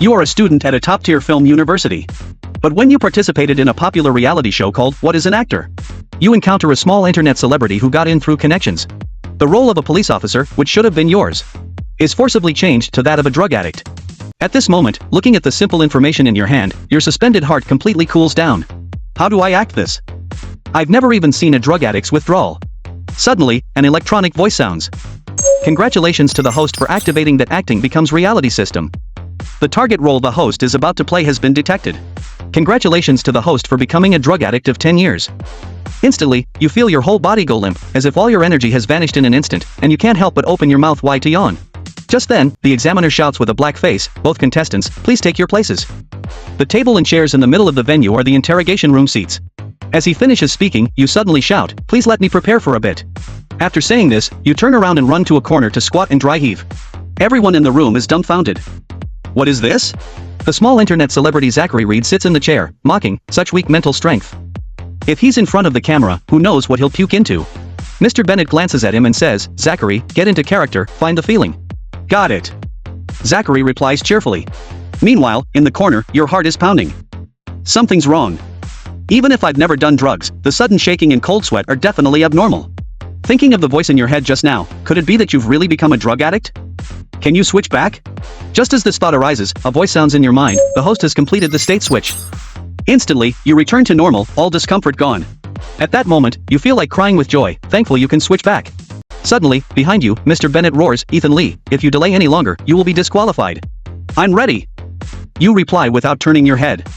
You are a student at a top-tier film university. But when you participated in a popular reality show called What is an Actor? You encounter a small internet celebrity who got in through connections. The role of a police officer, which should have been yours, is forcibly changed to that of a drug addict. At this moment, looking at the simple information in your hand, your suspended heart completely cools down. How do I act this? I've never even seen a drug addict's withdrawal. Suddenly, an electronic voice sounds. Congratulations to the host for activating that acting becomes reality system. The target role the host is about to play has been detected. Congratulations to the host for becoming a drug addict of 10 years. Instantly, you feel your whole body go limp, as if all your energy has vanished in an instant, and you can't help but open your mouth wide to yawn. Just then, the examiner shouts with a black face, "Both contestants, please take your places." The table and chairs in the middle of the venue are the interrogation room seats. As he finishes speaking, you suddenly shout, "Please let me prepare for a bit." After saying this, you turn around and run to a corner to squat and dry heave. Everyone in the room is dumbfounded. What is this? The small internet celebrity Zachary Reed sits in the chair, mocking, such weak mental strength. If he's in front of the camera, who knows what he'll puke into? Mr. Bennett glances at him and says, "Zachary, get into character, find the feeling." "Got it." Zachary replies cheerfully. Meanwhile, in the corner, your heart is pounding. Something's wrong. Even if I've never done drugs, the sudden shaking and cold sweat are definitely abnormal. Thinking of the voice in your head just now, could it be that you've really become a drug addict? Can you switch back? Just as this thought arises, a voice sounds in your mind, the host has completed the state switch. Instantly, you return to normal, all discomfort gone. At that moment, you feel like crying with joy, thankful you can switch back. Suddenly, behind you, Mr. Bennett roars, "Ethan Lee, if you delay any longer, you will be disqualified." "I'm ready." You reply without turning your head.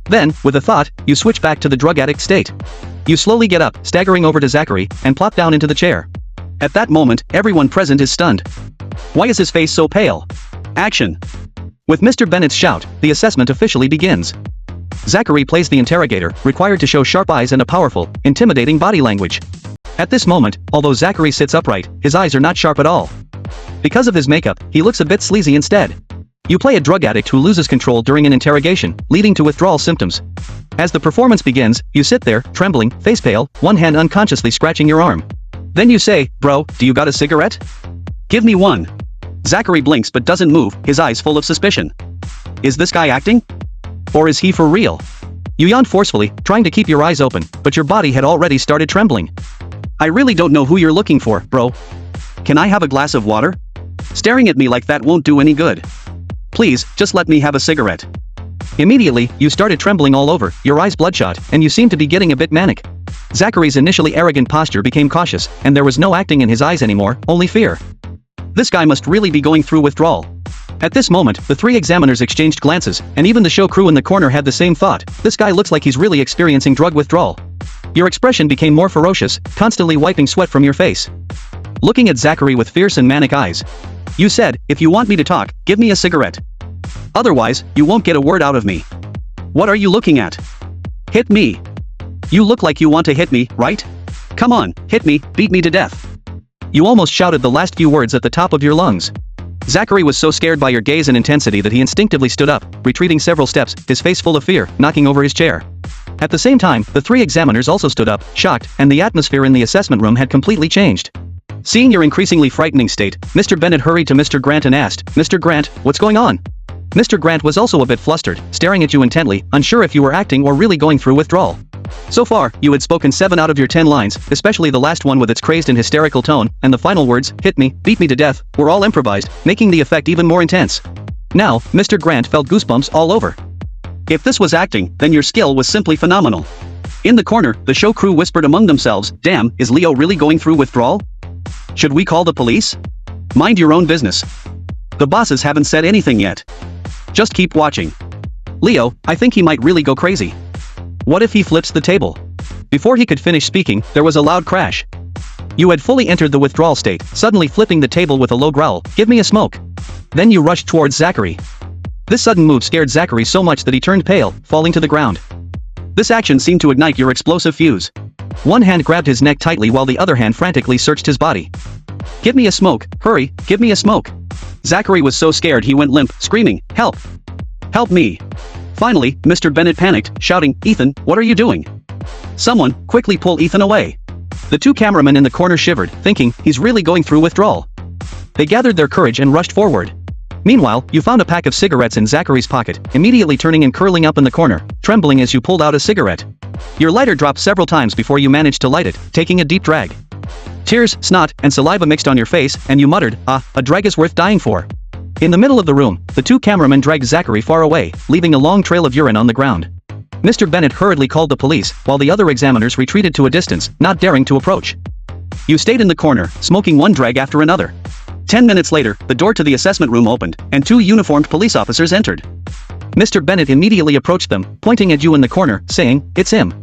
Then, with a thought, you switch back to the drug addict state. You slowly get up, staggering over to Zachary, and plop down into the chair. At that moment, everyone present is stunned. Why is his face so pale? Action. With Mr. Bennett's shout, the assessment officially begins. Zachary plays the interrogator, required to show sharp eyes and a powerful, intimidating body language. At this moment, although Zachary sits upright, his eyes are not sharp at all. Because of his makeup, he looks a bit sleazy instead. You play a drug addict who loses control during an interrogation, leading to withdrawal symptoms. As the performance begins, you sit there, trembling, face pale, one hand unconsciously scratching your arm. Then you say, "Bro, do you got a cigarette? Give me one." Zachary blinks but doesn't move, his eyes full of suspicion. Is this guy acting? Or is he for real? You yawn forcefully, trying to keep your eyes open, but your body had already started trembling. "I really don't know who you're looking for, bro. Can I have a glass of water? Staring at me like that won't do any good. Please, just let me have a cigarette." Immediately, you started trembling all over, your eyes bloodshot, and you seemed to be getting a bit manic. Zachary's initially arrogant posture became cautious, and there was no acting in his eyes anymore, only fear. This guy must really be going through withdrawal. At this moment, the three examiners exchanged glances, and even the show crew in the corner had the same thought, this guy looks like he's really experiencing drug withdrawal. Your expression became more ferocious, constantly wiping sweat from your face. Looking at Zachary with fierce and manic eyes. You said, "If you want me to talk, give me a cigarette. Otherwise, you won't get a word out of me." "What are you looking at? Hit me. You look like you want to hit me, right? Come on, hit me, beat me to death." You almost shouted the last few words at the top of your lungs. Zachary was so scared by your gaze and intensity that he instinctively stood up, retreating several steps, his face full of fear, knocking over his chair. At the same time, the three examiners also stood up, shocked, and the atmosphere in the assessment room had completely changed. Seeing your increasingly frightening state, Mr. Bennett hurried to Mr. Grant and asked, "Mr. Grant, what's going on?" Mr. Grant was also a bit flustered, staring at you intently, unsure if you were acting or really going through withdrawal. So far, you had spoken 7 out of your 10 lines, especially the last one with its crazed and hysterical tone, and the final words, "hit me, beat me to death," were all improvised, making the effect even more intense. Now, Mr. Grant felt goosebumps all over. If this was acting, then your skill was simply phenomenal. In the corner, the show crew whispered among themselves, "Damn, is Leo really going through withdrawal? Should we call the police?" Mind your own business. The bosses haven't said anything yet. Just keep watching. Leo, I think he might really go crazy. What if he flips the table? Before he could finish speaking, there was a loud crash. You had fully entered the withdrawal state, suddenly flipping the table with a low growl, "Give me a smoke." Then you rushed towards Zachary. This sudden move scared Zachary so much that he turned pale, falling to the ground. This action seemed to ignite your explosive fuse. One hand grabbed his neck tightly while the other hand frantically searched his body. "Give me a smoke, hurry, give me a smoke." Zachary was so scared he went limp, screaming, "Help! Help me!" Finally, Mr. Bennett panicked, shouting, "Ethan, what are you doing? Someone, quickly pull Ethan away." The two cameramen in the corner shivered, thinking, he's really going through withdrawal. They gathered their courage and rushed forward. Meanwhile, you found a pack of cigarettes in Zachary's pocket, immediately turning and curling up in the corner, trembling as you pulled out a cigarette. Your lighter dropped several times before you managed to light it, taking a deep drag. Tears, snot, and saliva mixed on your face, and you muttered, "Ah, a drag is worth dying for." In the middle of the room, the two cameramen dragged Zachary far away, leaving a long trail of urine on the ground. Mr. Bennett hurriedly called the police, while the other examiners retreated to a distance, not daring to approach. You stayed in the corner, smoking one drag after another. 10 minutes later, the door to the assessment room opened, and two uniformed police officers entered. Mr. Bennett immediately approached them, pointing at you in the corner, saying, "It's him.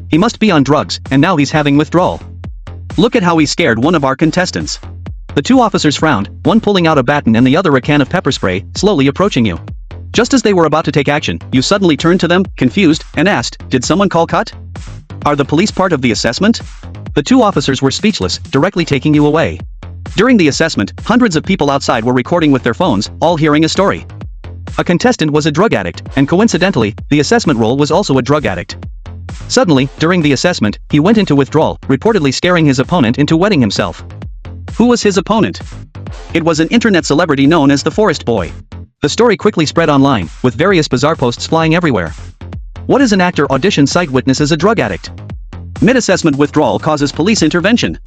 He must be on drugs, and now he's having withdrawal. Look at how he scared one of our contestants." The two officers frowned, one pulling out a baton and the other a can of pepper spray, slowly approaching you. Just as they were about to take action, you suddenly turned to them, confused, and asked, "Did someone call cut? Are the police part of the assessment?" The two officers were speechless, directly taking you away. During the assessment, hundreds of people outside were recording with their phones, all hearing a story. A contestant was a drug addict, and coincidentally, the assessment role was also a drug addict. Suddenly, during the assessment, he went into withdrawal, reportedly scaring his opponent into wetting himself. Who was his opponent? It was an internet celebrity known as the Forest Boy. The story quickly spread online, with various bizarre posts flying everywhere. What is an actor audition site witnesses a drug addict? Mid-assessment withdrawal causes police intervention.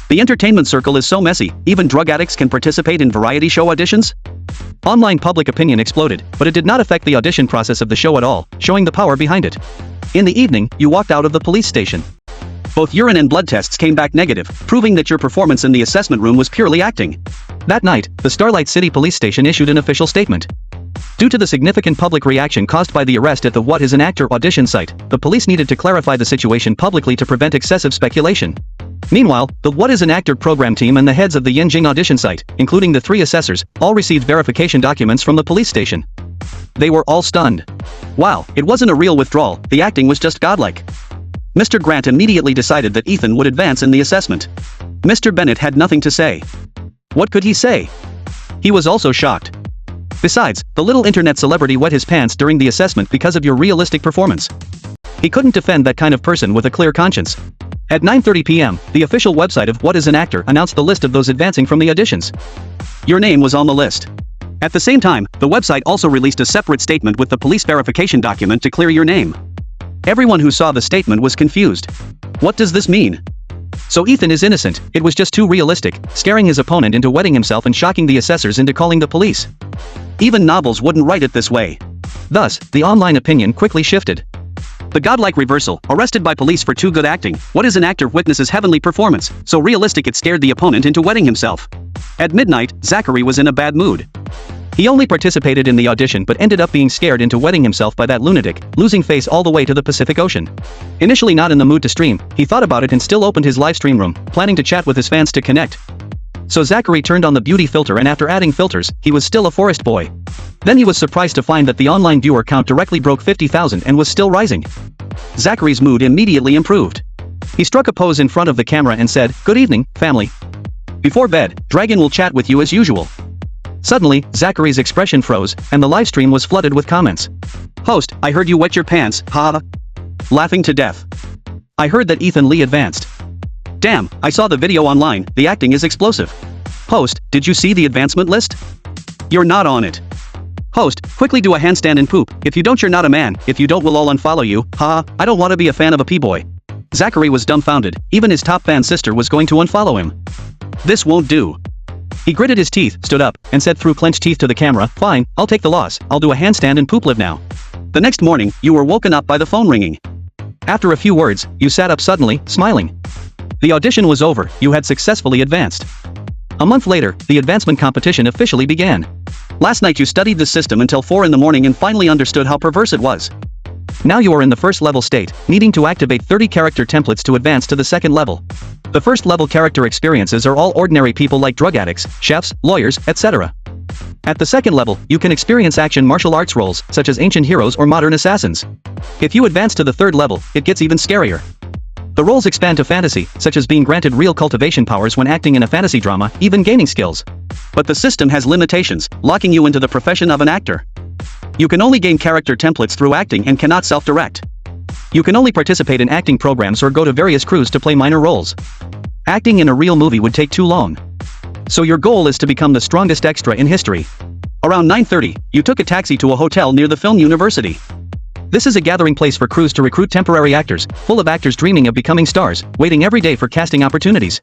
The entertainment circle is so messy, even drug addicts can participate in variety show auditions? Online public opinion exploded, but it did not affect the audition process of the show at all, showing the power behind it. In the evening, you walked out of the police station. Both urine and blood tests came back negative, proving that your performance in the assessment room was purely acting. That night, the Starlight City Police Station issued an official statement. Due to the significant public reaction caused by the arrest at the What is an Actor audition site, the police needed to clarify the situation publicly to prevent excessive speculation. Meanwhile, the What is an Actor program team and the heads of the Yinjing audition site, including the three assessors, all received verification documents from the police station. They were all stunned. Wow, it wasn't a real withdrawal, the acting was just godlike. Mr. Grant immediately decided that Ethan would advance in the assessment. Mr. Bennett had nothing to say. What could he say? He was also shocked. Besides, the little internet celebrity wet his pants during the assessment because of your realistic performance. He couldn't defend that kind of person with a clear conscience. At 9:30 p.m., the official website of What is an Actor announced the list of those advancing from the auditions. Your name was on the list. At the same time, the website also released a separate statement with the police verification document to clear your name. Everyone who saw the statement was confused. What does this mean? So Ethan is innocent, it was just too realistic, scaring his opponent into wetting himself and shocking the assessors into calling the police. Even novels wouldn't write it this way. Thus, the online opinion quickly shifted. The godlike reversal, arrested by police for too good acting, What is an Actor witnesses heavenly performance, so realistic it scared the opponent into wetting himself. At midnight, Zachary was in a bad mood. He only participated in the audition but ended up being scared into wetting himself by that lunatic, losing face all the way to the Pacific Ocean. Initially not in the mood to stream, he thought about it and still opened his live stream room, planning to chat with his fans to connect. So Zachary turned on the beauty filter and after adding filters, he was still a forest boy. Then he was surprised to find that the online viewer count directly broke 50,000 and was still rising. Zachary's mood immediately improved. He struck a pose in front of the camera and said, "Good evening, family. Before bed, Dragon will chat with you as usual." Suddenly, Zachary's expression froze, and the livestream was flooded with comments. "Host, I heard you wet your pants, ha. Laughing to death. I heard that Ethan Lee advanced. Damn, I saw the video online, the acting is explosive. Host, did you see the advancement list? You're not on it. Host, quickly do a handstand and poop, if you don't you're not a man, if you don't we'll all unfollow you, ha, I don't want to be a fan of a p-boy." Zachary was dumbfounded, even his top fan sister was going to unfollow him. This won't do. He gritted his teeth, stood up, and said through clenched teeth to the camera, "Fine, I'll take the loss, I'll do a handstand and poop live now." The next morning, you were woken up by the phone ringing. After a few words, you sat up suddenly, smiling. The audition was over, you had successfully advanced. A month later, the advancement competition officially began. Last night you studied the system until 4 in the morning and finally understood how perverse it was. Now you are in the first level state, needing to activate 30 character templates to advance to the second level. The first level character experiences are all ordinary people like drug addicts, chefs, lawyers, etc. At the second level, you can experience action martial arts roles, such as ancient heroes or modern assassins. If you advance to the third level, it gets even scarier. The roles expand to fantasy, such as being granted real cultivation powers when acting in a fantasy drama, even gaining skills. But the system has limitations, locking you into the profession of an actor. You can only gain character templates through acting and cannot self-direct. You can only participate in acting programs or go to various crews to play minor roles. Acting in a real movie would take too long. So your goal is to become the strongest extra in history. Around 9:30, you took a taxi to a hotel near the film university. This is a gathering place for crews to recruit temporary actors, full of actors dreaming of becoming stars, waiting every day for casting opportunities.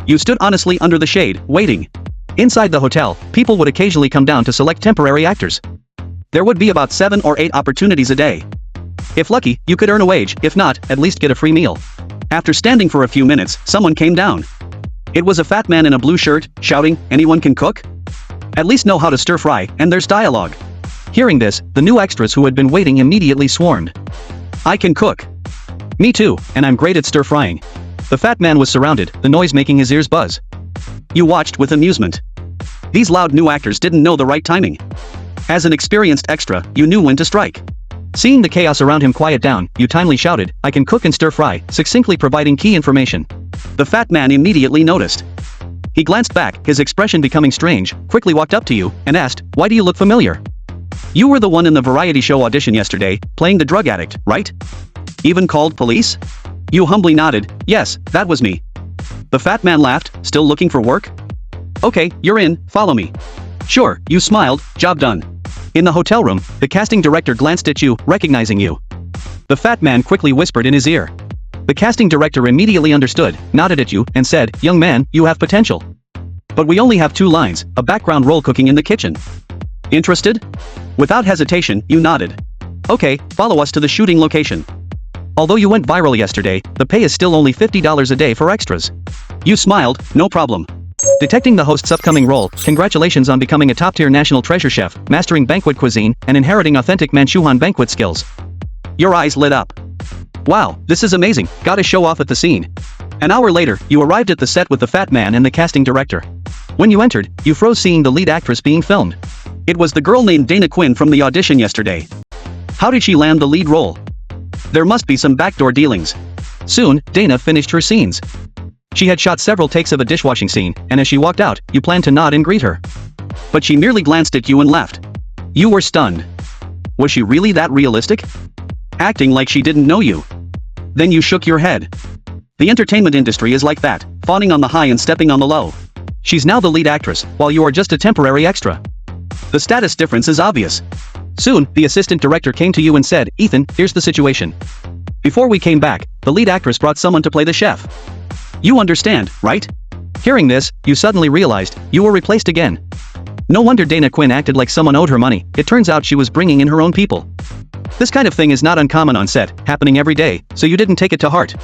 You stood honestly under the shade, waiting. Inside the hotel, people would occasionally come down to select temporary actors. There would be about 7 or 8 opportunities a day. If lucky, you could earn a wage, if not, at least get a free meal. After standing for a few minutes, someone came down. It was a fat man in a blue shirt, shouting, "Anyone can cook? At least know how to stir fry," and there's dialogue. Hearing this, the new extras who had been waiting immediately swarmed. "I can cook. Me too, and I'm great at stir frying." The fat man was surrounded, the noise making his ears buzz. You watched with amusement. These loud new actors didn't know the right timing. As an experienced extra, you knew when to strike. Seeing the chaos around him quiet down, you timely shouted, "I can cook and stir fry," succinctly providing key information. The fat man immediately noticed. He glanced back, his expression becoming strange, quickly walked up to you, and asked, "Why do you look familiar? You were the one in the variety show audition yesterday, playing the drug addict, right? Even called police?" You humbly nodded, "Yes, that was me." The fat man laughed, "Still looking for work? Okay, you're in, follow me." "Sure," you smiled, "job done." In the hotel room, the casting director glanced at you, recognizing you. The fat man quickly whispered in his ear. The casting director immediately understood, nodded at you, and said, "Young man, you have potential. But we only have 2 lines, a background role cooking in the kitchen. Interested?" Without hesitation, you nodded. "Okay, follow us to the shooting location." Although you went viral yesterday, the pay is still only $50 a day for extras. You smiled, "No problem." Detecting the host's upcoming role, congratulations on becoming a top-tier national treasure chef, mastering banquet cuisine, and inheriting authentic Manchuan banquet skills. Your eyes lit up. "Wow, this is amazing, gotta show off at the scene." An hour later, you arrived at the set with the fat man and the casting director. When you entered, you froze seeing the lead actress being filmed. It was the girl named Dana Quinn from the audition yesterday. How did she land the lead role? There must be some backdoor dealings. Soon, Dana finished her scenes. She had shot several takes of a dishwashing scene, and as she walked out, you planned to nod and greet her. But she merely glanced at you and left. You were stunned. Was she really that realistic? Acting like she didn't know you. Then you shook your head. The entertainment industry is like that, fawning on the high and stepping on the low. She's now the lead actress, while you are just a temporary extra. The status difference is obvious. Soon, the assistant director came to you and said, "Ethan, here's the situation. Before we came back, the lead actress brought someone to play the chef. You understand, right?" Hearing this, you suddenly realized, you were replaced again. No wonder Dana Quinn acted like someone owed her money, it turns out she was bringing in her own people. This kind of thing is not uncommon on set, happening every day, so you didn't take it to heart.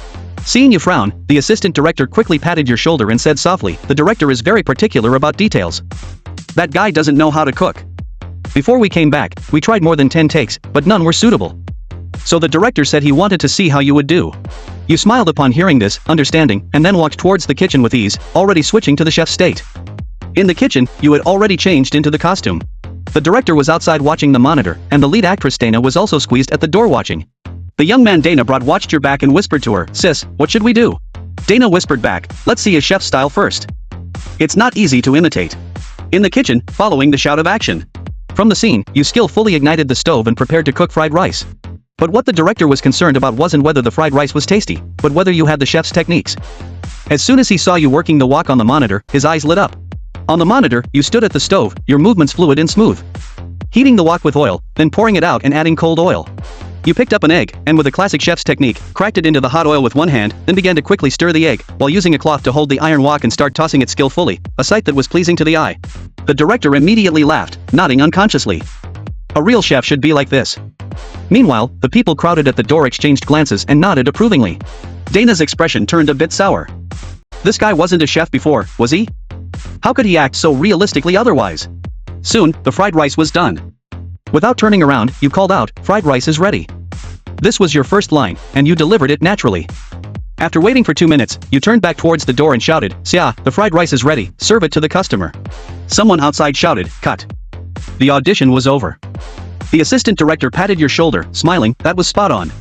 Seeing you frown, the assistant director quickly patted your shoulder and said softly, "The director is very particular about details. That guy doesn't know how to cook. Before we came back, we tried more than 10 takes, but none were suitable. So the director said he wanted to see how you would do." You smiled upon hearing this, understanding, and then walked towards the kitchen with ease, already switching to the chef's state. In the kitchen, you had already changed into the costume. The director was outside watching the monitor, and the lead actress Dana was also squeezed at the door watching. The young man Dana brought watched your back and whispered to her, "Sis, what should we do?" Dana whispered back, "Let's see a chef's style first." It's not easy to imitate. In the kitchen, following the shout of action. From the scene, you skillfully ignited the stove and prepared to cook fried rice. But what the director was concerned about wasn't whether the fried rice was tasty, but whether you had the chef's techniques. As soon as he saw you working the wok on the monitor, his eyes lit up. On the monitor, you stood at the stove, your movements fluid and smooth. Heating the wok with oil, then pouring it out and adding cold oil. You picked up an egg, and with a classic chef's technique, cracked it into the hot oil with one hand, then began to quickly stir the egg, while using a cloth to hold the iron wok and start tossing it skillfully, a sight that was pleasing to the eye. The director immediately laughed, nodding unconsciously. A real chef should be like this. Meanwhile, the people crowded at the door exchanged glances and nodded approvingly. Dana's expression turned a bit sour. This guy wasn't a chef before, was he? How could he act so realistically otherwise? Soon, the fried rice was done. Without turning around, you called out, "Fried rice is ready." This was your first line, and you delivered it naturally. After waiting for 2 minutes, you turned back towards the door and shouted, "Sia, the fried rice is ready, serve it to the customer." Someone outside shouted, "Cut." The audition was over. The assistant director patted your shoulder, smiling, "That was spot on."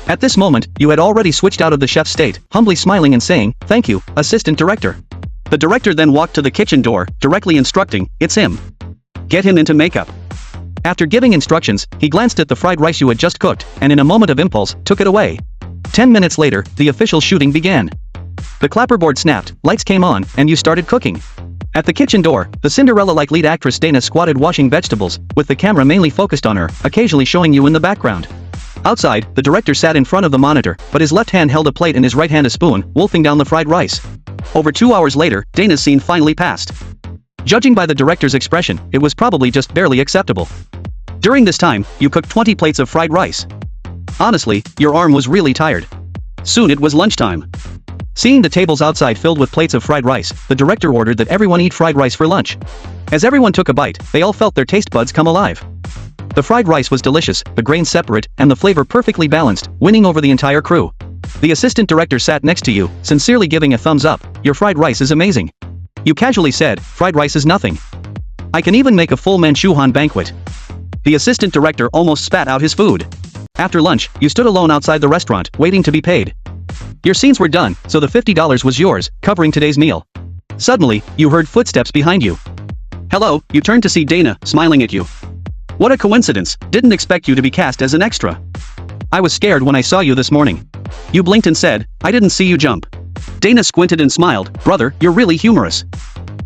At this moment, you had already switched out of the chef's state, humbly smiling and saying, "Thank you, assistant director." The director then walked to the kitchen door, directly instructing, "It's him. Get him into makeup." After giving instructions, he glanced at the fried rice you had just cooked, and in a moment of impulse, took it away. 10 minutes later, the official shooting began. The clapperboard snapped, lights came on, and you started cooking. At the kitchen door, the Cinderella-like lead actress Dana squatted washing vegetables, with the camera mainly focused on her, occasionally showing you in the background. Outside, the director sat in front of the monitor, but his left hand held a plate and his right hand a spoon, wolfing down the fried rice. Over 2 hours later, Dana's scene finally passed. Judging by the director's expression, it was probably just barely acceptable. During this time, you cooked 20 plates of fried rice. Honestly, your arm was really tired. Soon it was lunchtime. Seeing the tables outside filled with plates of fried rice, the director ordered that everyone eat fried rice for lunch. As everyone took a bite, they all felt their taste buds come alive. The fried rice was delicious, the grains separate, and the flavor perfectly balanced, winning over the entire crew. The assistant director sat next to you, sincerely giving a thumbs up. Your fried rice is amazing. You casually said, fried rice is nothing. I can even make a full Manchuhan banquet. The assistant director almost spat out his food. After lunch, you stood alone outside the restaurant, waiting to be paid. Your scenes were done, so the $50 was yours, covering today's meal. Suddenly, you heard footsteps behind you. Hello, you turned to see Dana, smiling at you. What a coincidence, didn't expect you to be cast as an extra. I was scared when I saw you this morning. You blinked and said, I didn't see you jump. Dana squinted and smiled, brother, you're really humorous.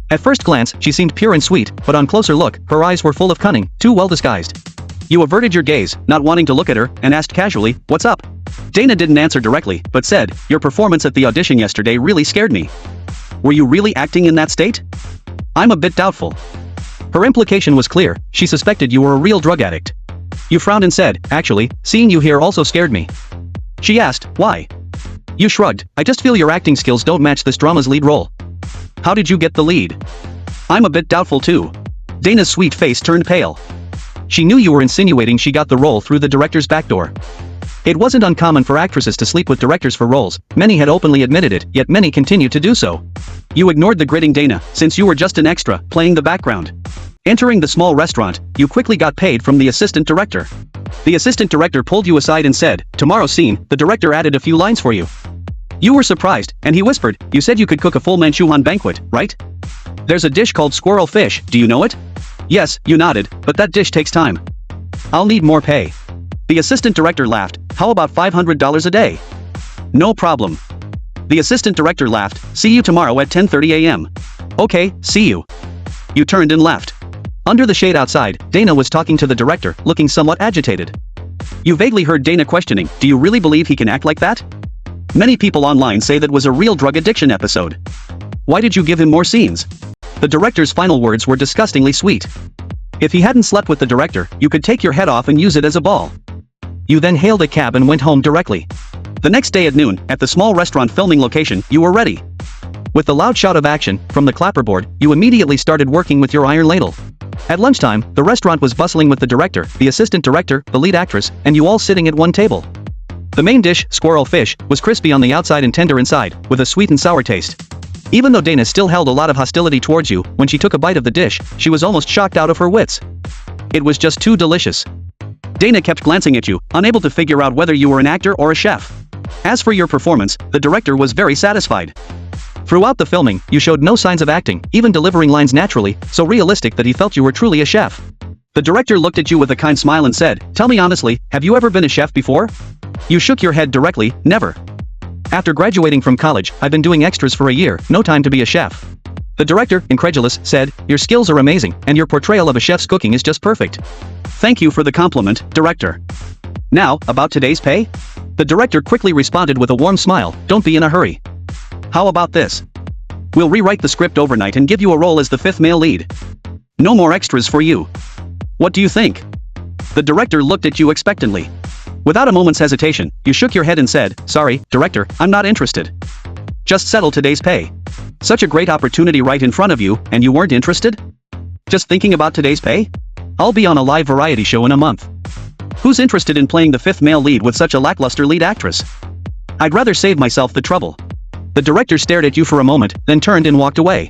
At first glance, she seemed pure and sweet, but on closer look, her eyes were full of cunning, too well disguised. You averted your gaze, not wanting to look at her, and asked casually, what's up? Dana didn't answer directly, but said, your performance at the audition yesterday really scared me. Were you really acting in that state? I'm a bit doubtful. Her implication was clear, she suspected you were a real drug addict. You frowned and said, actually, seeing you here also scared me. She asked, why? You shrugged, I just feel your acting skills don't match this drama's lead role. How did you get the lead? I'm a bit doubtful too. Dana's sweet face turned pale. She knew you were insinuating she got the role through the director's back door. It wasn't uncommon for actresses to sleep with directors for roles, many had openly admitted it, yet many continued to do so. You ignored the gritting Dana, since you were just an extra, playing the background. Entering the small restaurant, you quickly got paid from the assistant director. The assistant director pulled you aside and said, tomorrow's scene, the director added a few lines for you. You were surprised, and he whispered, you said you could cook a full Manchuhan banquet, right? There's a dish called squirrel fish, do you know it? Yes, you nodded, but that dish takes time. I'll need more pay. The assistant director laughed, how about $500 a day? No problem. The assistant director laughed, see you tomorrow at 10:30 a.m. Okay, see you. You turned and left. Under the shade outside, Dana was talking to the director, looking somewhat agitated. You vaguely heard Dana questioning, do you really believe he can act like that? Many people online say that was a real drug addiction episode. Why did you give him more scenes? The director's final words were disgustingly sweet. If he hadn't slept with the director, you could take your head off and use it as a ball. You then hailed a cab and went home directly. The next day at noon, at the small restaurant filming location, you were ready. With the loud shout of action, from the clapperboard, you immediately started working with your iron ladle. At lunchtime, the restaurant was bustling with the director, the assistant director, the lead actress, and you all sitting at one table. The main dish, squirrel fish, was crispy on the outside and tender inside, with a sweet and sour taste. Even though Dana still held a lot of hostility towards you, when she took a bite of the dish, she was almost shocked out of her wits. It was just too delicious. Dana kept glancing at you, unable to figure out whether you were an actor or a chef. As for your performance, the director was very satisfied. Throughout the filming, you showed no signs of acting, even delivering lines naturally, so realistic that he felt you were truly a chef. The director looked at you with a kind smile and said, tell me honestly, have you ever been a chef before? You shook your head directly, never. After graduating from college, I've been doing extras for a year, no time to be a chef. The director, incredulous, said, your skills are amazing, and your portrayal of a chef's cooking is just perfect. Thank you for the compliment, director. Now, about today's pay? The director quickly responded with a warm smile, don't be in a hurry. How about this? We'll rewrite the script overnight and give you a role as the fifth male lead. No more extras for you. What do you think? The director looked at you expectantly. Without a moment's hesitation, you shook your head and said, sorry, director, I'm not interested. Just settle today's pay. Such a great opportunity right in front of you, and you weren't interested? Just thinking about today's pay? I'll be on a live variety show in a month. Who's interested in playing the fifth male lead with such a lackluster lead actress? I'd rather save myself the trouble. The director stared at you for a moment, then turned and walked away.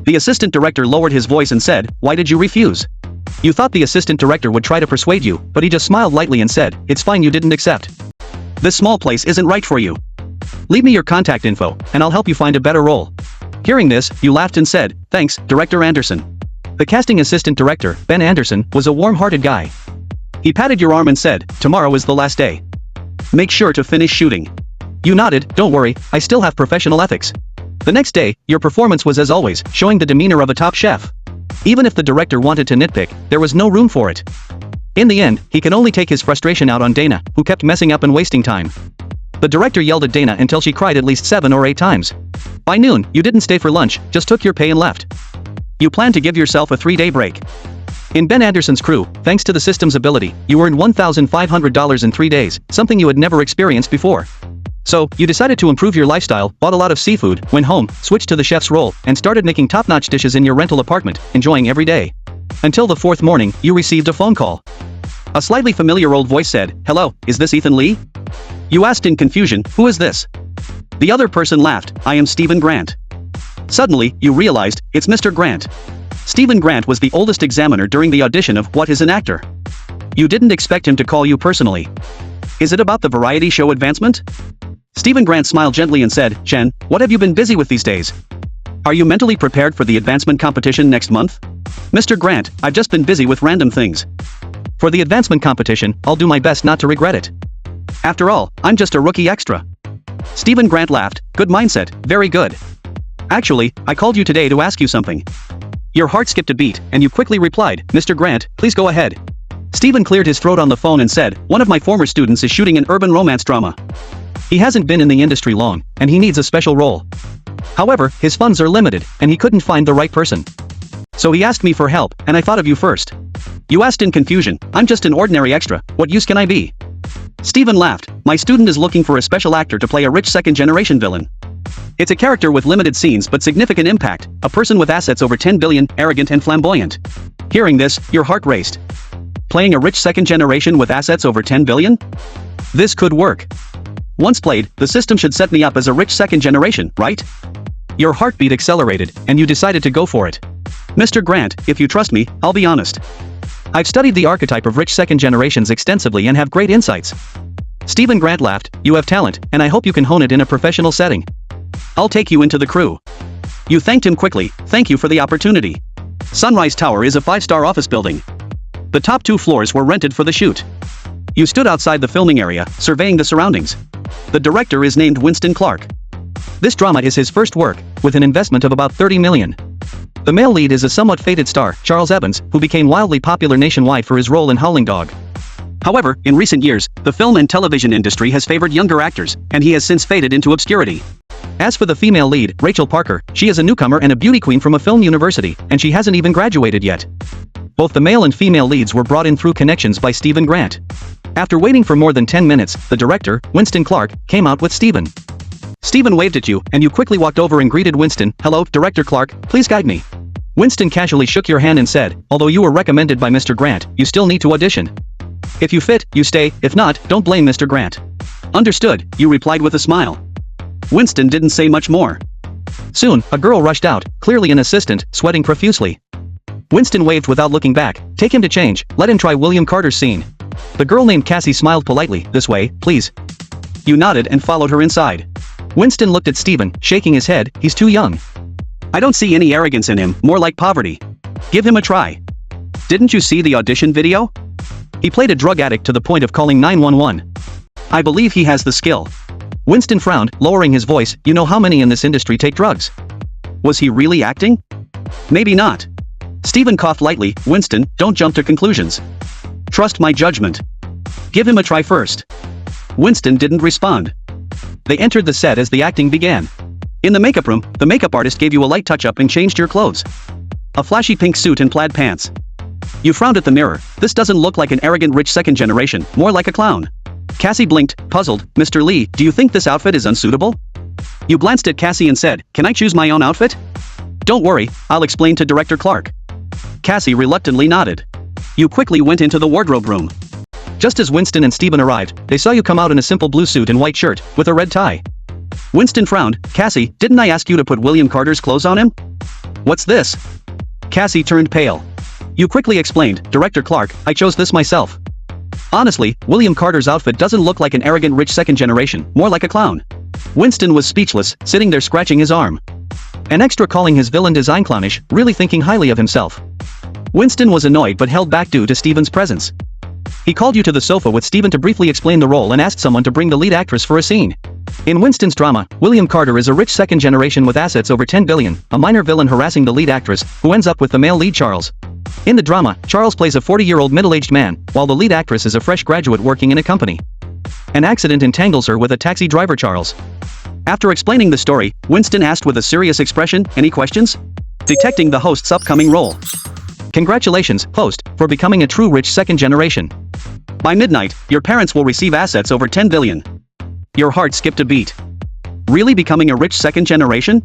The assistant director lowered his voice and said, why did you refuse? You thought the assistant director would try to persuade you, but he just smiled lightly and said, it's fine you didn't accept. This small place isn't right for you. Leave me your contact info, and I'll help you find a better role. Hearing this, you laughed and said, thanks, Director Anderson. The casting assistant director, Ben Anderson, was a warm-hearted guy. He patted your arm and said, tomorrow is the last day. Make sure to finish shooting. You nodded, don't worry, I still have professional ethics. The next day, your performance was as always, showing the demeanor of a top chef. Even if the director wanted to nitpick, there was no room for it. In the end, he could only take his frustration out on Dana, who kept messing up and wasting time. The director yelled at Dana until she cried at least 7 or 8 times. By noon, you didn't stay for lunch, just took your pay and left. You planned to give yourself a 3-day break. In Ben Anderson's crew, thanks to the system's ability, you earned $1,500 in 3 days, something you had never experienced before. So, you decided to improve your lifestyle, bought a lot of seafood, went home, switched to the chef's role, and started making top-notch dishes in your rental apartment, enjoying every day. Until the 4th morning, you received a phone call. A slightly familiar old voice said, "Hello, is this Ethan Lee?" You asked in confusion, "Who is this?" The other person laughed, "I am Stephen Grant." Suddenly, you realized, it's Mr. Grant. Stephen Grant was the oldest examiner during the audition of What is an Actor? You didn't expect him to call you personally. Is it about the variety show advancement? Stephen Grant smiled gently and said, "Chen, what have you been busy with these days? Are you mentally prepared for the advancement competition next month?" "Mr. Grant, I've just been busy with random things. For the advancement competition, I'll do my best not to regret it. After all, I'm just a rookie extra." Stephen Grant laughed, "Good mindset, very good. Actually, I called you today to ask you something." Your heart skipped a beat, and you quickly replied, "Mr. Grant, please go ahead." Stephen cleared his throat on the phone and said, "One of my former students is shooting an urban romance drama. He hasn't been in the industry long, and he needs a special role. However, his funds are limited, and he couldn't find the right person. So he asked me for help, and I thought of you first." You asked in confusion, "I'm just an ordinary extra, what use can I be?" Stephen laughed, "My student is looking for a special actor to play a rich second-generation villain. It's a character with limited scenes but significant impact, a person with assets over 10 billion, arrogant and flamboyant." Hearing this, your heart raced. Playing a rich second generation with assets over 10 billion? This could work. Once played, the system should set me up as a rich second generation, right? Your heartbeat accelerated, and you decided to go for it. "Mr. Grant, if you trust me, I'll be honest. I've studied the archetype of rich second generations extensively and have great insights." Stephen Grant laughed, "You have talent, and I hope you can hone it in a professional setting. I'll take you into the crew." You thanked him quickly, "Thank you for the opportunity." Sunrise Tower is a 5-star office building. The top 2 floors were rented for the shoot. You stood outside the filming area, surveying the surroundings. The director is named Winston Clark. This drama is his first work, with an investment of about $30 million. The male lead is a somewhat faded star, Charles Evans, who became wildly popular nationwide for his role in Howling Dog. However, in recent years, the film and television industry has favored younger actors, and he has since faded into obscurity. As for the female lead, Rachel Parker, she is a newcomer and a beauty queen from a film university, and she hasn't even graduated yet. Both the male and female leads were brought in through connections by Stephen Grant. After waiting for more than 10 minutes, the director, Winston Clark, came out with Stephen. Stephen waved at you, and you quickly walked over and greeted Winston, "Hello, Director Clark, please guide me." Winston casually shook your hand and said, "Although you were recommended by Mr. Grant, you still need to audition. If you fit, you stay, if not, don't blame Mr. Grant." "Understood," you replied with a smile. Winston didn't say much more. Soon, a girl rushed out, clearly an assistant, sweating profusely. Winston waved without looking back, "Take him to change, let him try William Carter's scene." The girl named Cassie smiled politely, "This way, please." You nodded and followed her inside. Winston looked at Stephen, shaking his head, "He's too young. I don't see any arrogance in him, more like poverty. Give him a try. Didn't you see the audition video? He played a drug addict to the point of calling 911. I believe he has the skill." Winston frowned, lowering his voice, "You know how many in this industry take drugs? Was he really acting? Maybe not." Stephen coughed lightly, "Winston, don't jump to conclusions. Trust my judgment. Give him a try first." Winston didn't respond. They entered the set as the acting began. In the makeup room, the makeup artist gave you a light touch-up and changed your clothes. A flashy pink suit and plaid pants. You frowned at the mirror, "This doesn't look like an arrogant rich second generation, more like a clown." Cassie blinked, puzzled, "Mr. Lee, do you think this outfit is unsuitable?" You glanced at Cassie and said, "Can I choose my own outfit?" "Don't worry, I'll explain to Director Clark." Cassie reluctantly nodded. You quickly went into the wardrobe room. Just as Winston and Stephen arrived, they saw you come out in a simple blue suit and white shirt, with a red tie. Winston frowned, "Cassie, didn't I ask you to put William Carter's clothes on him? What's this?" Cassie turned pale. You quickly explained, "Director Clark, I chose this myself. Honestly, William Carter's outfit doesn't look like an arrogant rich second generation, more like a clown." Winston was speechless, sitting there scratching his arm. An extra calling his villain design clownish, really thinking highly of himself. Winston was annoyed but held back due to Stephen's presence. He called you to the sofa with Stephen to briefly explain the role and asked someone to bring the lead actress for a scene. In Winston's drama, William Carter is a rich second generation with assets over 10 billion, a minor villain harassing the lead actress, who ends up with the male lead Charles. In the drama, Charles plays a 40-year-old middle-aged man, while the lead actress is a fresh graduate working in a company. An accident entangles her with a taxi driver Charles. After explaining the story, Winston asked with a serious expression, "Any questions?" Detecting the host's upcoming role. Congratulations, host, for becoming a true rich second generation. By midnight, your parents will receive assets over 10 billion. Your heart skipped a beat. Really becoming a rich second generation?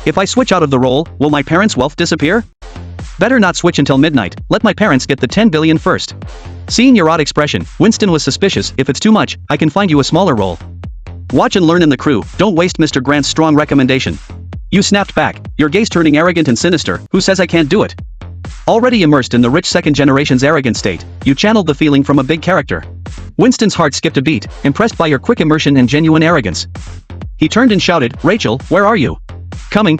If I switch out of the role, will my parents' wealth disappear? Better not switch until midnight, let my parents get the 10 billion first. Seeing your odd expression, Winston was suspicious. If it's too much, I can find you a smaller role. Watch and learn in the crew, don't waste Mr. Grant's strong recommendation. You snapped back, your gaze turning arrogant and sinister. Who says I can't do it? Already immersed in the rich second generation's arrogant state, you channeled the feeling from a big character. Winston's heart skipped a beat, impressed by your quick immersion and genuine arrogance. He turned and shouted, "Rachel, where are you?" Coming,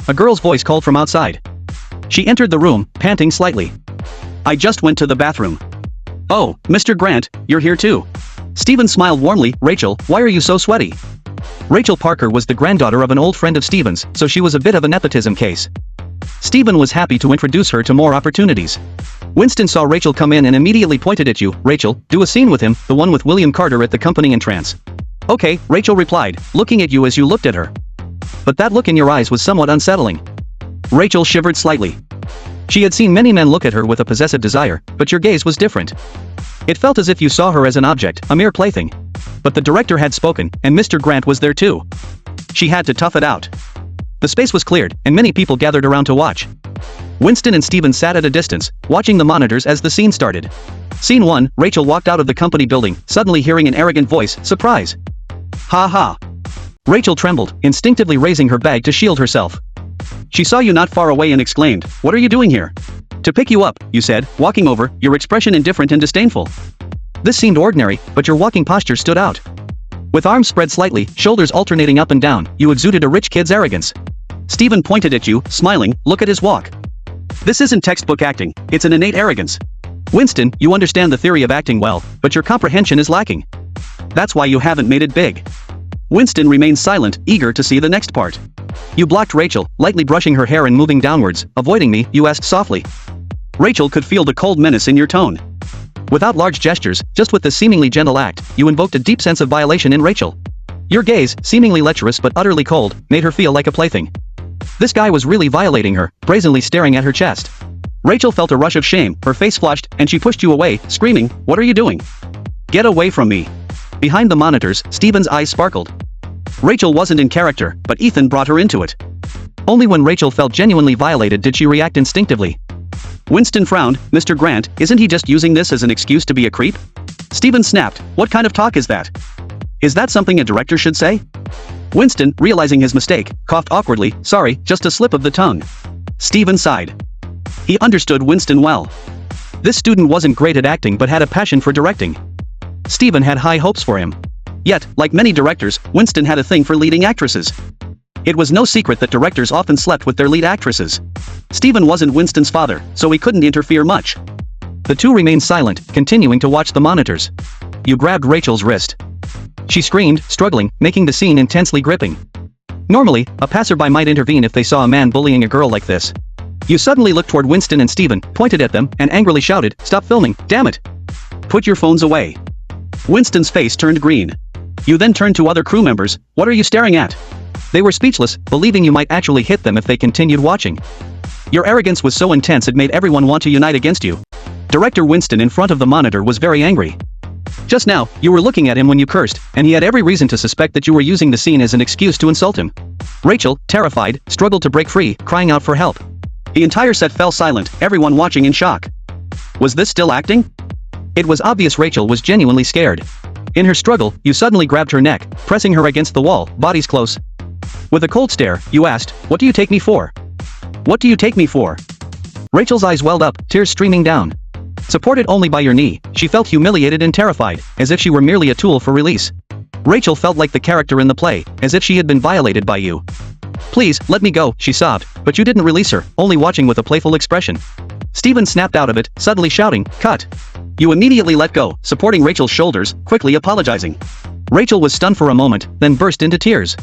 a girl's voice called from outside. She entered the room, panting slightly. I just went to the bathroom. Oh, Mr. Grant, you're here too. Stephen smiled warmly. Rachel, why are you so sweaty? Rachel Parker was the granddaughter of an old friend of Stephen's, so she was a bit of a nepotism case. Stephen was happy to introduce her to more opportunities. Winston saw Rachel come in and immediately pointed at you. Rachel, do a scene with him, the one with William Carter at the company entrance. Okay, Rachel replied, looking at you as you looked at her. But that look in your eyes was somewhat unsettling. Rachel shivered slightly. She had seen many men look at her with a possessive desire, but your gaze was different. It felt as if you saw her as an object, a mere plaything. But the director had spoken, and Mr. Grant was there too. She had to tough it out. The space was cleared, and many people gathered around to watch. Winston and Stephen sat at a distance, watching the monitors as the scene started. Scene 1, Rachel walked out of the company building, suddenly hearing an arrogant voice, surprise. Ha ha. Rachel trembled, instinctively raising her bag to shield herself. She saw you not far away and exclaimed, what are you doing here? To pick you up, you said, walking over, your expression indifferent and disdainful. This seemed ordinary, but your walking posture stood out. With arms spread slightly, shoulders alternating up and down, you exuded a rich kid's arrogance. Stephen pointed at you, smiling, look at his walk. This isn't textbook acting, it's an innate arrogance. Winston, you understand the theory of acting well, but your comprehension is lacking. That's why you haven't made it big. Winston remained silent, eager to see the next part. You blocked Rachel, lightly brushing her hair and moving downwards. Avoiding me, you asked softly. Rachel could feel the cold menace in your tone. Without large gestures, just with the seemingly gentle act, you invoked a deep sense of violation in Rachel. Your gaze, seemingly lecherous but utterly cold, made her feel like a plaything. This guy was really violating her, brazenly staring at her chest. Rachel felt a rush of shame, her face flushed, and she pushed you away, screaming, what are you doing? Get away from me. Behind the monitors, Stephen's eyes sparkled. Rachel wasn't in character, but Ethan brought her into it. Only when Rachel felt genuinely violated did she react instinctively. Winston frowned. Mr. Grant, isn't he just using this as an excuse to be a creep? Stephen snapped, what kind of talk is that? Is that something a director should say? Winston, realizing his mistake, coughed awkwardly, sorry, just a slip of the tongue. Stephen sighed. He understood Winston well. This student wasn't great at acting but had a passion for directing. Stephen had high hopes for him. Yet, like many directors, Winston had a thing for leading actresses. It was no secret that directors often slept with their lead actresses. Stephen wasn't Winston's father, so he couldn't interfere much. The two remained silent, continuing to watch the monitors. You grabbed Rachel's wrist. She screamed, struggling, making the scene intensely gripping. Normally, a passerby might intervene if they saw a man bullying a girl like this. You suddenly looked toward Winston and Stephen, pointed at them, and angrily shouted, stop filming, damn it! Put your phones away. Winston's face turned green. You then turned to other crew members, what are you staring at? They were speechless, believing you might actually hit them if they continued watching. Your arrogance was so intense it made everyone want to unite against you. Director Winston in front of the monitor was very angry. Just now, you were looking at him when you cursed, and he had every reason to suspect that you were using the scene as an excuse to insult him. Rachel, terrified, struggled to break free, crying out for help. The entire set fell silent, everyone watching in shock. Was this still acting? It was obvious Rachel was genuinely scared. In her struggle, you suddenly grabbed her neck, pressing her against the wall, bodies close. With a cold stare, you asked, what do you take me for? What do you take me for? Rachel's eyes welled up, tears streaming down. Supported only by your knee, she felt humiliated and terrified, as if she were merely a tool for release. Rachel felt like the character in the play, as if she had been violated by you. Please, let me go, she sobbed, but you didn't release her, only watching with a playful expression. Stephen snapped out of it, suddenly shouting, cut. You immediately let go, supporting Rachel's shoulders, quickly apologizing. Rachel was stunned for a moment, then burst into tears.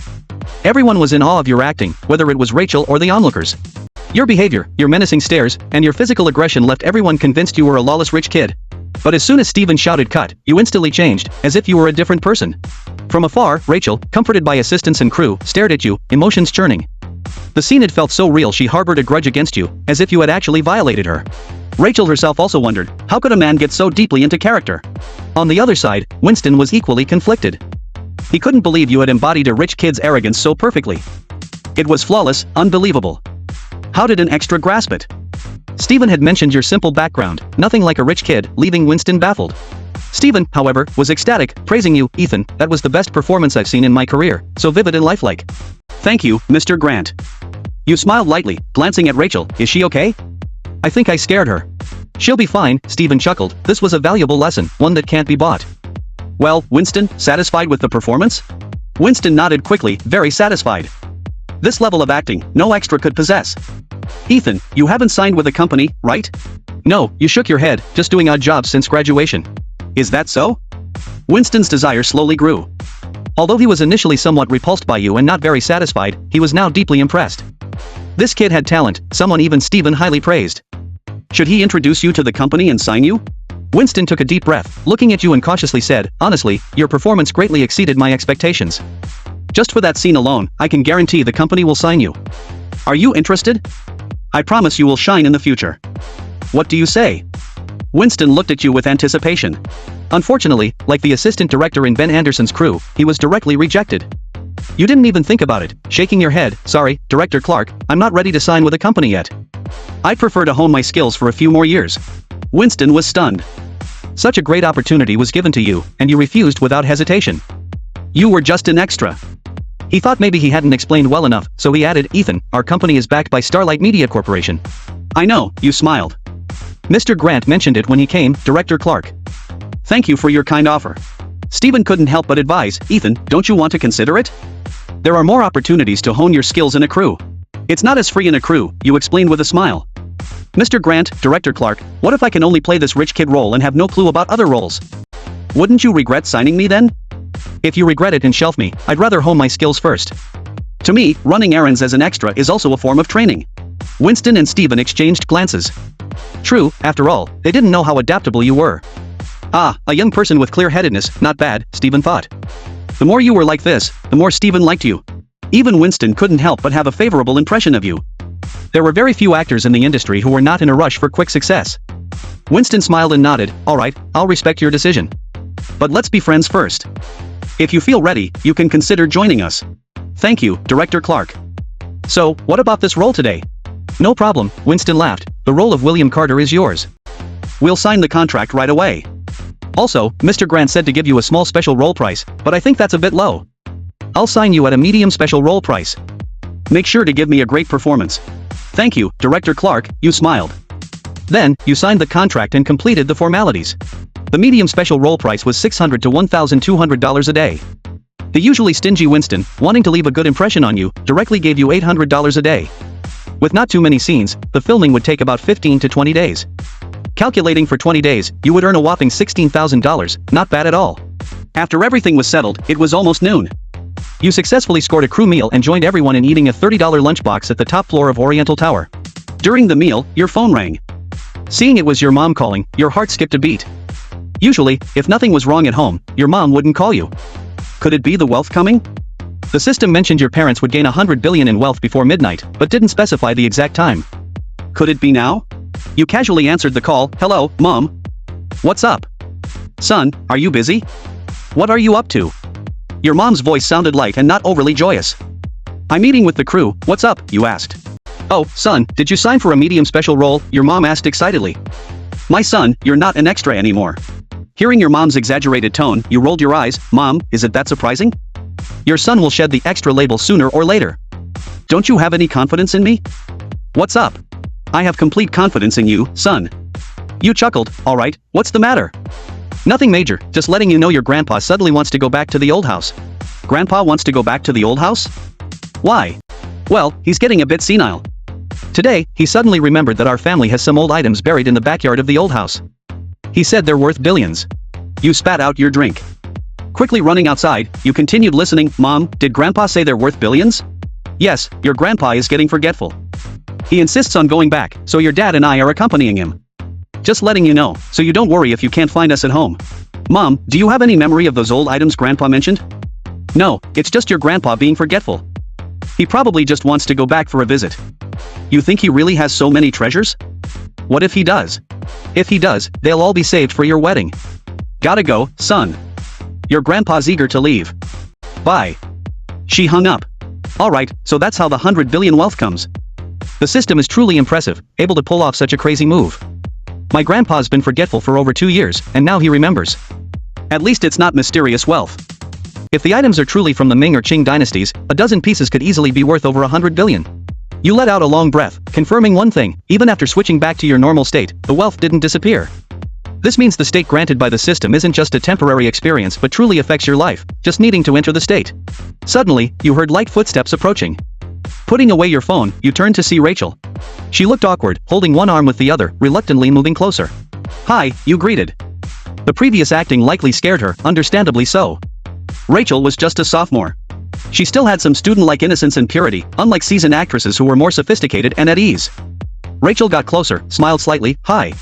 Everyone was in awe of your acting, whether it was Rachel or the onlookers. Your behavior, your menacing stares, and your physical aggression left everyone convinced you were a lawless rich kid. But as soon as Steven shouted cut, you instantly changed, as if you were a different person. From afar, Rachel, comforted by assistants and crew, stared at you, emotions churning. The scene had felt so real she harbored a grudge against you, as if you had actually violated her. Rachel herself also wondered, how could a man get so deeply into character? On the other side, Winston was equally conflicted. He couldn't believe you had embodied a rich kid's arrogance so perfectly. It was flawless, unbelievable. How did an extra grasp it? Steven had mentioned your simple background, nothing like a rich kid, leaving Winston baffled. Steven, however, was ecstatic, praising you, Ethan, that was the best performance I've seen in my career, so vivid and lifelike. Thank you, Mr. Grant. You smiled lightly, glancing at Rachel, is she okay? I think I scared her. She'll be fine, Steven chuckled, this was a valuable lesson, one that can't be bought. Well, Winston, satisfied with the performance? Winston nodded quickly, very satisfied. This level of acting, no extra could possess. Ethan, you haven't signed with a company, right? No, you shook your head, just doing odd jobs since graduation. Is that so? Winston's desire slowly grew. Although he was initially somewhat repulsed by you and not very satisfied, he was now deeply impressed. This kid had talent, someone even Steven highly praised. Should he introduce you to the company and sign you? Winston took a deep breath, looking at you and cautiously said, honestly, your performance greatly exceeded my expectations. Just for that scene alone, I can guarantee the company will sign you. Are you interested? I promise you will shine in the future. What do you say? Winston looked at you with anticipation. Unfortunately, like the assistant director in Ben Anderson's crew, he was directly rejected. You didn't even think about it, shaking your head, sorry, Director Clark, I'm not ready to sign with a company yet. I'd prefer to hone my skills for a few more years. Winston was stunned. Such a great opportunity was given to you, and you refused without hesitation. You were just an extra. He thought maybe he hadn't explained well enough, so he added, Ethan, our company is backed by Starlight Media Corporation. I know, you smiled. Mr. Grant mentioned it when he came, Director Clark. Thank you for your kind offer. Steven couldn't help but advise, Ethan, don't you want to consider it? There are more opportunities to hone your skills in a crew. It's not as free in a crew, you explained with a smile. Mr. Grant, Director Clark, what if I can only play this rich kid role and have no clue about other roles? Wouldn't you regret signing me then? If you regret it and shelf me, I'd rather hone my skills first. To me, running errands as an extra is also a form of training. Winston and Steven exchanged glances. True, after all, they didn't know how adaptable you were. Ah, a young person with clear-headedness, not bad, Steven thought. The more you were like this, the more Steven liked you. Even Winston couldn't help but have a favorable impression of you. There were very few actors in the industry who were not in a rush for quick success. Winston smiled and nodded, alright, I'll respect your decision. But let's be friends first. If you feel ready, you can consider joining us. Thank you, Director Clark. So, what about this role today? No problem, Winston laughed, the role of William Carter is yours. We'll sign the contract right away. Also, Mr. Grant said to give you a small special role price, but I think that's a bit low. I'll sign you at a medium special role price. Make sure to give me a great performance. Thank you, Director Clark, you smiled. Then, you signed the contract and completed the formalities. The medium special role price was $600 to $1,200 a day. The usually stingy Winston, wanting to leave a good impression on you, directly gave you $800 a day. With not too many scenes, the filming would take about 15 to 20 days. Calculating for 20 days, you would earn a whopping $16,000, not bad at all. After everything was settled, it was almost noon. You successfully scored a crew meal and joined everyone in eating a $30 lunchbox at the top floor of Oriental Tower. During the meal, your phone rang. Seeing it was your mom calling, your heart skipped a beat. Usually, if nothing was wrong at home, your mom wouldn't call you. Could it be the wealth coming? The system mentioned your parents would gain $100 billion in wealth before midnight, but didn't specify the exact time. Could it be now? You casually answered the call, hello, Mom. What's up? Son, are you busy? What are you up to? Your mom's voice sounded light and not overly joyous. I'm eating with the crew, what's up, you asked. Oh, son, did you sign for a medium special role, your mom asked excitedly. My son, you're not an extra anymore. Hearing your mom's exaggerated tone, you rolled your eyes, Mom, is it that surprising? Your son will shed the extra label sooner or later. Don't you have any confidence in me? What's up? I have complete confidence in you, son. You chuckled, alright, what's the matter? Nothing major, just letting you know your grandpa suddenly wants to go back to the old house. Grandpa wants to go back to the old house? Why? Well, he's getting a bit senile. Today, he suddenly remembered that our family has some old items buried in the backyard of the old house. He said they're worth billions. You spat out your drink. Quickly running outside, you continued listening. Mom, did Grandpa say they're worth billions? Yes, your grandpa is getting forgetful. He insists on going back, so your dad and I are accompanying him. Just letting you know, so you don't worry if you can't find us at home. Mom, do you have any memory of those old items Grandpa mentioned? No, it's just your grandpa being forgetful. He probably just wants to go back for a visit. You think he really has so many treasures? What if he does? If he does, they'll all be saved for your wedding. Gotta go, son. Your grandpa's eager to leave. Bye. She hung up. Alright, so that's how the 100 billion wealth comes. The system is truly impressive, able to pull off such a crazy move. My grandpa's been forgetful for over 2 years, and now he remembers. At least it's not mysterious wealth. If the items are truly from the Ming or Qing dynasties, a dozen pieces could easily be worth over 100 billion. You let out a long breath, confirming one thing: even after switching back to your normal state, the wealth didn't disappear. This means the state granted by the system isn't just a temporary experience but truly affects your life, just needing to enter the state. Suddenly, you heard light footsteps approaching. Putting away your phone, you turned to see Rachel. She looked awkward, holding one arm with the other, reluctantly moving closer. Hi, you greeted. The previous acting likely scared her, understandably so. Rachel was just a sophomore. She still had some student-like innocence and purity, unlike seasoned actresses who were more sophisticated and at ease. Rachel got closer, smiled slightly. Hi.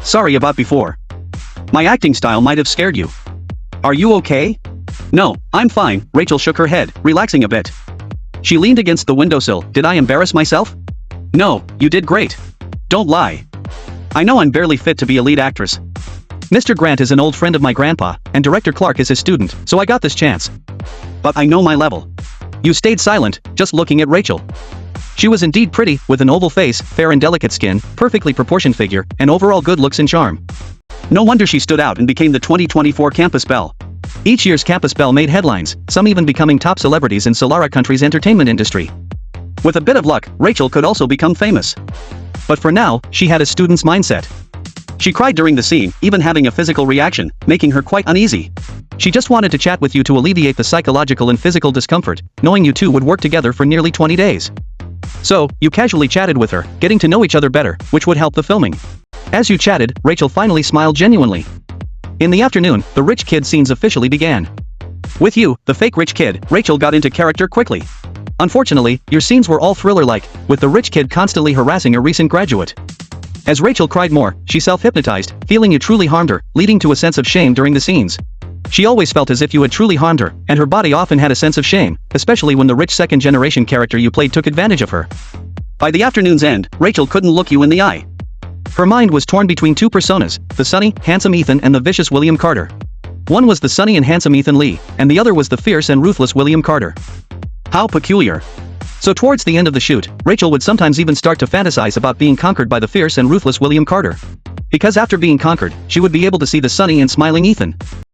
Sorry about before. My acting style might have scared you. Are you okay? No, I'm fine. Rachel shook her head, relaxing a bit. She leaned against the windowsill. Did I embarrass myself? No, you did great. Don't lie. I know I'm barely fit to be a lead actress. Mr. Grant is an old friend of my grandpa, and Director Clark is his student, so I got this chance. But I know my level. You stayed silent, just looking at Rachel. She was indeed pretty, with an oval face, fair and delicate skin, perfectly proportioned figure, and overall good looks and charm. No wonder she stood out and became the 2024 Campus Belle. Each year's Campus Belle made headlines, some even becoming top celebrities in Solara country's entertainment industry. With a bit of luck, Rachel could also become famous. But for now, she had a student's mindset. She cried during the scene, even having a physical reaction, making her quite uneasy. She just wanted to chat with you to alleviate the psychological and physical discomfort, knowing you two would work together for nearly 20 days. So, you casually chatted with her, getting to know each other better, which would help the filming. As you chatted, Rachel finally smiled genuinely. In the afternoon, the rich kid scenes officially began. With you, the fake rich kid, Rachel got into character quickly. Unfortunately, your scenes were all thriller-like, with the rich kid constantly harassing a recent graduate. As Rachel cried more, she self-hypnotized, feeling you truly harmed her, leading to a sense of shame during the scenes. She always felt as if you had truly harmed her, and her body often had a sense of shame, especially when the rich second-generation character you played took advantage of her. By the afternoon's end, Rachel couldn't look you in the eye. Her mind was torn between two personas, the sunny, handsome Ethan and the vicious William Carter. One was the sunny and handsome Ethan Lee, and the other was the fierce and ruthless William Carter. How peculiar. So towards the end of the shoot, Rachel would sometimes even start to fantasize about being conquered by the fierce and ruthless William Carter. Because after being conquered, she would be able to see the sunny and smiling Ethan.